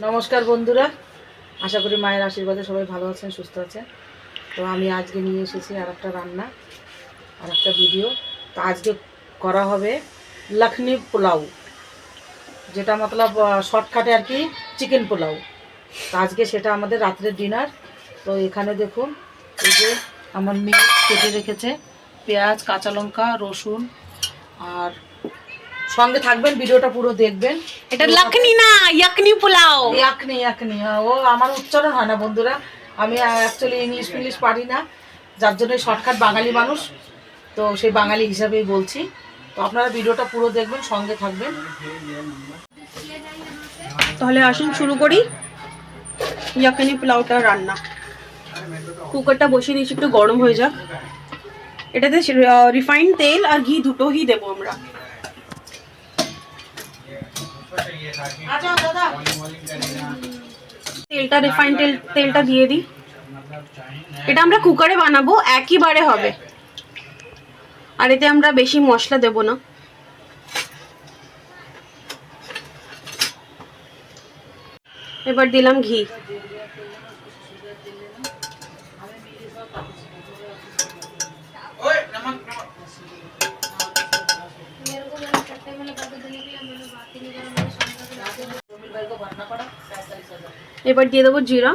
নমস্কার বন্ধুরা, আশা করি মায়ের আশীর্বাদে সবাই ভালো আছেন, সুস্থ আছেন। তো আমি আজকে নিয়ে এসেছি আর একটা রান্না, আর একটা ভিডিও। তো আজকে করা হবে লখনি পোলাও, যেটা মতলব শর্টকাটে আর কি চিকেন পোলাও। তো আজকে সেটা আমাদের রাত্রের ডিনার। তো এখানে দেখুন, এই যে আমার মেয়ে কেটে রেখেছে পেঁয়াজ, কাঁচা লঙ্কা, রসুন, আর সঙ্গে থাকবেন, ভিডিওটা পুরো দেখবেন। এটা লখনি না, ইয়াকনি পোলাও। ইয়াকনি ইয়াকনি, ও আমার উচ্চারণ হয় না বন্ধুরা। আমি অ্যাকচুয়ালি ইংলিশ পারি না, যার জন্য শর্টকাট বাঙালি মানুষ, তো সেই বাঙালি হিসাবেই বলছি। তো আপনারা ভিডিওটা পুরো দেখবেন, সঙ্গে থাকবেন। তাহলে আসুন শুরু করি ইয়াকনি পোলাওটা রান্না। কুকারটা বসিয়ে দিয়েছি, একটু গরম হয়ে যাক। এটাতে রিফাইন্ড তেল আর ঘি দুটোই দেবো আমরা। তেলটা রিফাইন্ড তেলটা দিয়ে দিই। এটা আমরা কুকারে বানাবো, একইবারে হবে, আর এতে আমরা বেশি মশলা দেব না। এবার দিলাম ঘি। এবার দিয়ে দেবো জিরা।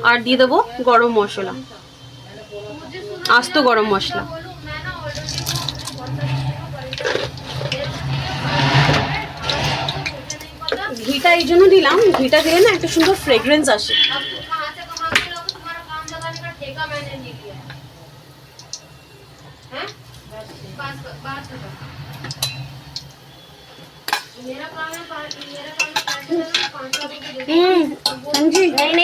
আর দিয়ে দেবো গরম মশলা, আস্ত গরম মশলা। ঘিটা এই জন্য দিলাম, ঘিটা দিলে না একটা সুন্দর ফ্রেগ্রেন্স আসে।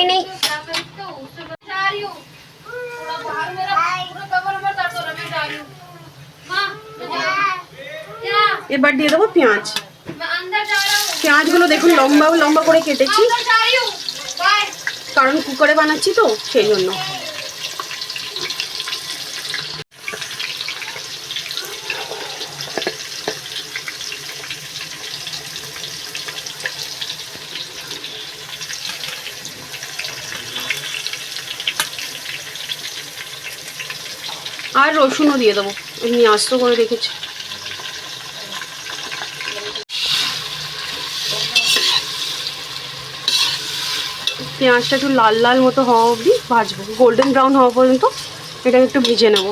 नहीं। এবার দিয়ে দেবো পেঁয়াজ। পেঁয়াজগুলো দেখুন লম্বা লম্বা করে কেটেছি, কারণ কুকারে বানাচ্ছি তো সেই জন্য। আর রসুনও দিয়ে দেবো, এমনি আস্ত করে রেখেছি। পেঁয়াজটা একটু লাল লাল মতো হওয়া অবধি ভাজবো, গোল্ডেন ব্রাউন হওয়া পর্যন্ত এটাকে একটু ভেজে নেব।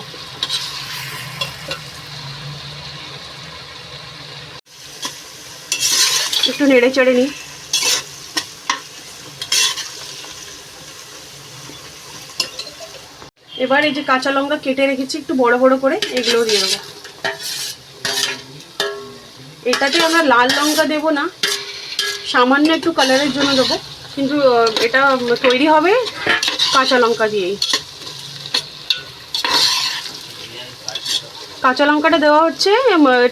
একটু নেড়ে চেড়ে নিই। এবার এই যে কাঁচা লঙ্কা কেটে রেখেছি একটু বড় বড় করে, এগুলো দিয়ে দেবো। এটাতে আমরা লাল লঙ্কা দেবো না, সামান্য একটু কালারের জন্য দেবো, কিন্তু এটা তৈরি হবে কাঁচা লঙ্কা দিয়েই। কাঁচা লঙ্কাটা দেওয়া হচ্ছে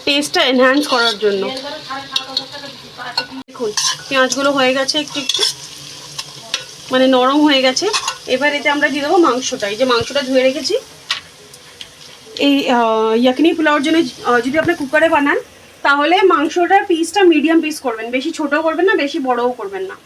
টেস্টটা এনহ্যান্স করার জন্য। দেখুন পেঁয়াজগুলো হয়ে গেছে একটু একটু, মানে নরম হয়ে গেছে। এবার এতে আমরা দিয়ে দেবো মাংসটা, এই যে মাংসটা ধুয়ে রেখেছি। এই ইয়াকনি পোলাওর জন্য যদি আপনি কুকারে বানান, তাহলে মাংসটার পিসটা মিডিয়াম পিস করবেন, বেশি ছোটও করবেন না, বেশি বড়ও করবেন না।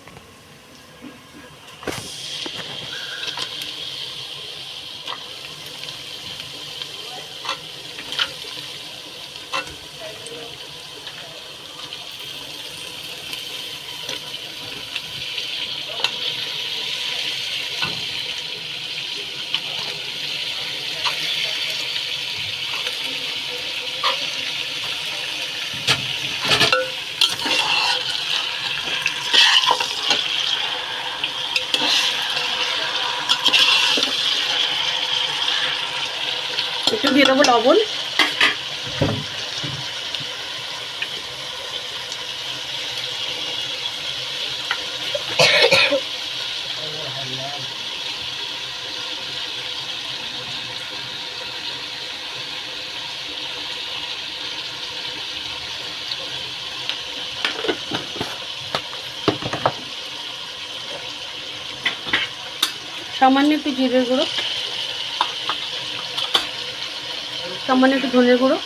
একটু দিয়ে দেবো লবণ। সামান্য একটু জিরের গুঁড়ো, সামান্য একটু ধনের গুঁড়ো,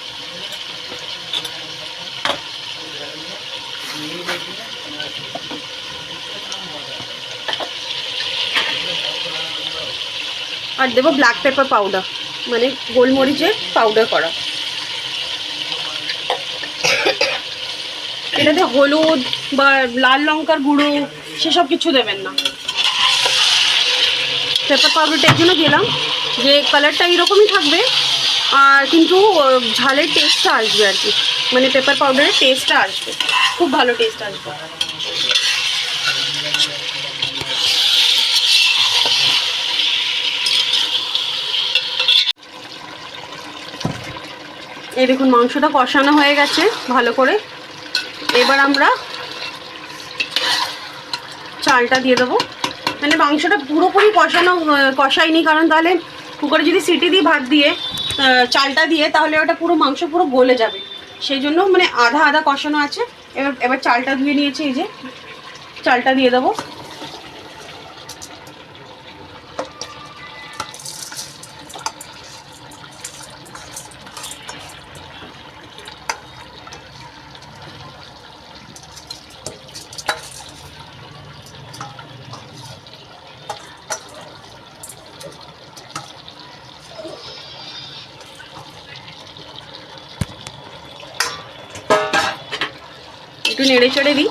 আর দেবো ব্ল্যাক পেপার পাউডার, মানে গোলমরিচের পাউডার করা। এটাতে হলুদ বা লাল লঙ্কার গুঁড়ো সেসব কিছু দেবেন না। পেপার পাউডারটা এই জন্য দিলাম যে কালারটা এইরকমই থাকবে, আর কিন্তু ঝালের টেস্টটা আসবে আর কি, মানে পেপার পাউডারের টেস্টটা আসবে, খুব ভালো টেস্ট আসবে। এই দেখুন মাংসটা কষানো হয়ে গেছে ভালো করে। এবার আমরা চালটা দিয়ে দেবো, মানে মাংসটা পুরোপুরি কষাইনি, কারণ তাহলে কুকারে যদি সিটি দিই ভাত দিয়ে চালটা দিয়ে, তাহলে ওটা পুরো মাংস পুরো গলে যাবে, সেই জন্য মানে আধা আধা কষানো আছে। এবার চালটা ধুয়ে নিয়েছি, এই যে চালটা দিয়ে দেবো। একটু নেড়ে চড়ে দিই।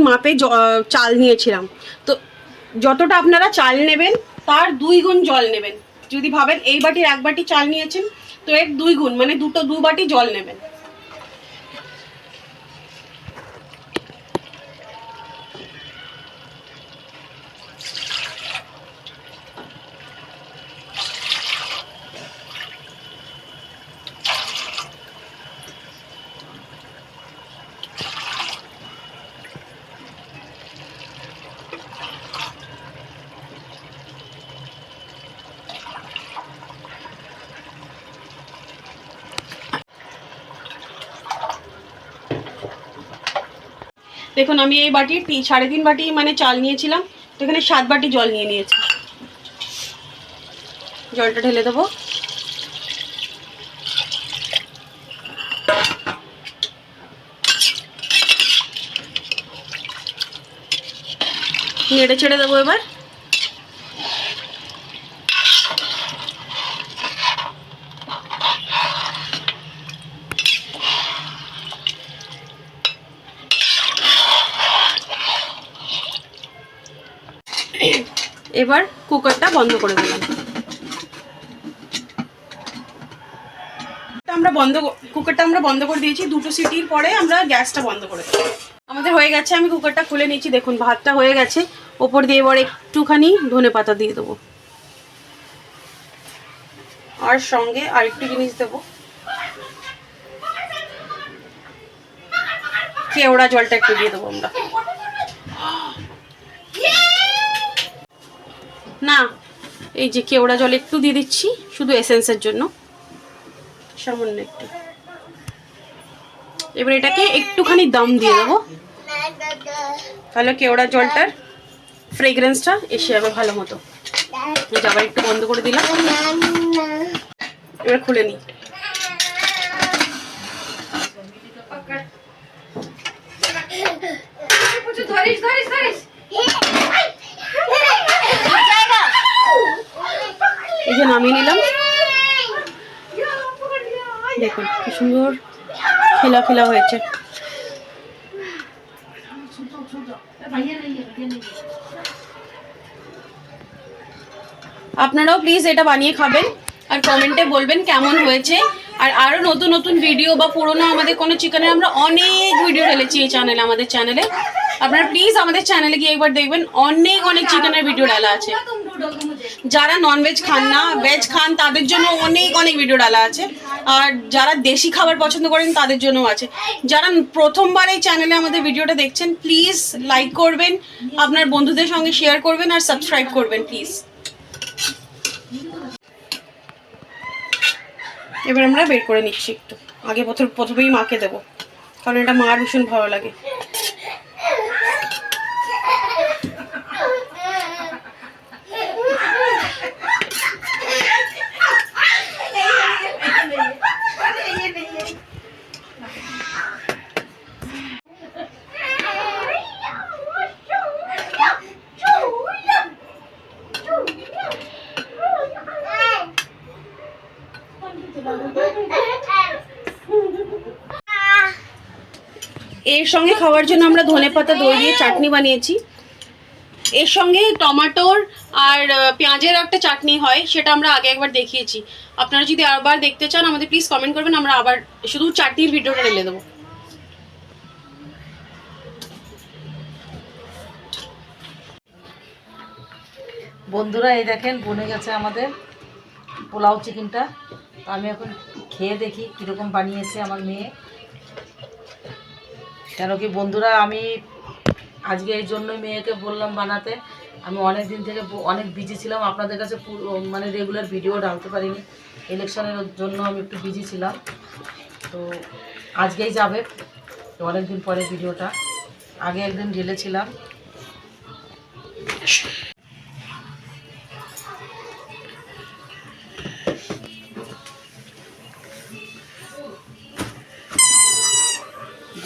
মাপে চাল নিয়েছিলাম, তো যতটা আপনারা চাল নেবেন তার 2 গুণ জল নেবেন। যদি ভাবেন এই বাটির 1 বাটি চাল নিয়েছেন, তো এর 2 গুণ মানে 2 বাটি জল নেবেন। দেখুন আমি এই বাটির 3.5 বাটি মানে চাল নিয়েছিলাম, তো এখানে 7 বাটি জল নিয়ে নিয়েছি। জলটা ঢেলে দেবো। নেড়ে ছেড়ে দেবো এবার। এবার কুকারটা বন্ধ করে দিলাম। কুকারটা আমরা বন্ধ করে দিয়েছি। 2টো সিটির পরে আমরা গ্যাসটা বন্ধ করে দেবো। আমাদের হয়ে গেছে, আমি কুকারটা খুলে নিয়েছি। দেখুন ভাতটা হয়ে গেছে। ওপর দিয়ে এবার একটুখানি ধনেপাতা দিয়ে দেবো, আর সঙ্গে আরেকটু জিনিস দেবো, কেওড়া জলটা একটু দিয়ে দেবো আমরা। না, এই যে কেওড়া জল একটু দিয়ে দিচ্ছি, শুধু এসেন্সের জন্য, সামান্য একটু। এবার এটাকে একটুখানি দম দিয়ে দেবো, তাহলে কেওড়া জলটার ফ্রেগ্রেন্সটা এসে যাবে ভালো মতো। আবার একটু বন্ধ করে দিলাম, এবার খুলে নিই। এই যে নামিয়ে নিলাম। দেখুন কি সুন্দর খেলা খেলা হয়েছে। আপনারাও প্লিজ এটা বানিয়ে খাবেন আর কমেন্টে বলবেন কেমন হয়েছে। আর আরো নতুন নতুন ভিডিও বা পুরোনো আমাদের কোনো চিকেনের আমরা অনেক ভিডিও ঢেলেছি এই চ্যানেলে, আমাদের চ্যানেলে। আপনারা প্লিজ আমাদের চ্যানেলে গিয়ে একবার দেখবেন, অনেক চিকেনের ভিডিও ডালা আছে। যারা ননভেজ খান না, ভেজ খান, তাদের জন্য অনেক অনেক ভিডিও ডালা আছে। আর যারা দেশি খাবার পছন্দ করেন তাদের জন্যও আছে। যারা প্রথমবার এই চ্যানেলে আমাদের ভিডিওটা দেখছেন, প্লিজ লাইক করবেন, আপনার বন্ধুদের সঙ্গে শেয়ার করবেন আর সাবস্ক্রাইব করবেন প্লিজ। এবার আমরা বের করে নিচ্ছি একটু। আগে প্রথমেই মাকে দেবো, কারণ এটা মার ভীষণ ভালো লাগে। এর সঙ্গে খাওয়ার জন্য আমরা ধনেপাতা দই দিয়ে চাটনি বানিয়েছি। এর সঙ্গে টমেটোর আর পেঁয়াজের একটা চাটনি হয়, সেটা আমরা আগে একবার দেখিয়েছি। আপনারা যদি আবার দেখতে চান আমাদের প্লিজ কমেন্ট করবেন, আমরা আবার শুধু চাটনির ভিডিওটা ঢেলে দেবো। বন্ধুরা এই দেখেন বনে গেছে আমাদের পোলাও চিকেনটা। আমি এখন খেয়ে দেখি কীরকম বানিয়েছে আমার মেয়ে। কেন কি বন্ধুরা, আমি আজকে এই জন্যই মেয়েকে বললাম বানাতে। আমি অনেক দিন থেকে অনেক বিজি ছিলাম, আপনাদের কাছে মানে রেগুলার ভিডিও ডালতে পারিনি। ইলেকশনের জন্য আমি একটু বিজি ছিলাম, তো আজকেই যাবে। তো অনেক দিন পরে ভিডিওটা, আগে একদিন ঢেলেছিলাম।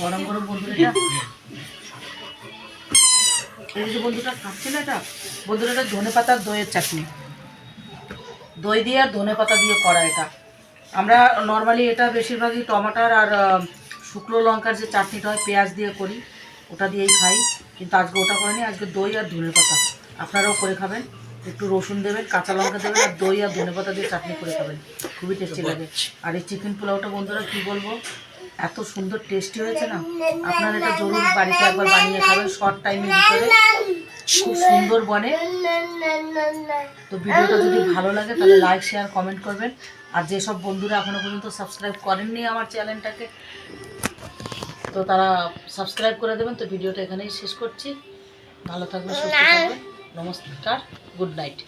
গরম গরম বন্ধুরা, এই যে বন্ধুটা খাচ্ছে না, এটা বন্ধুরা এটা ধনে পাতার দইয়ের চাটনি, দই দিয়ে আর ধনে পাতা দিয়ে করা। এটা আমরা নর্মালি এটা বেশিরভাগই টমাটার আর শুকনো লঙ্কার যে চাটনিটা হয় পেঁয়াজ দিয়ে করি, ওটা দিয়েই খাই। কিন্তু আজকে ওটা করিনি, আজকে দই আর ধনে পাতা। আপনারাও করে খাবেন, একটু রসুন দেবেন, কাঁচা লঙ্কা দেবেন, আর দই আর ধনে পাতা দিয়ে চাটনি করে খাবেন, খুবই টেস্টি লাগে। আর এই চিকেন পোলাওটা বন্ধুরা কী বলবো, এত সুন্দর টেস্টি হয়েছে না। আপনারা এটা জরুর বাড়িতে একবার বানিয়ে খাবেন, শর্ট টাইমের ভিতরে খুব সুন্দর বনে। তো ভিডিওটা যদি ভালো লাগে তাহলে লাইক শেয়ার কমেন্ট করবেন। আর যেসব বন্ধুরা এখনো পর্যন্ত সাবস্ক্রাইব করেননি আমার চ্যানেলটাকে, তো তারা সাবস্ক্রাইব করে দেবেন। তো ভিডিওটা এখানেই শেষ করছি। ভালো থাকবেন, সুস্থ থাকবেন, নমস্কার, গুড নাইট।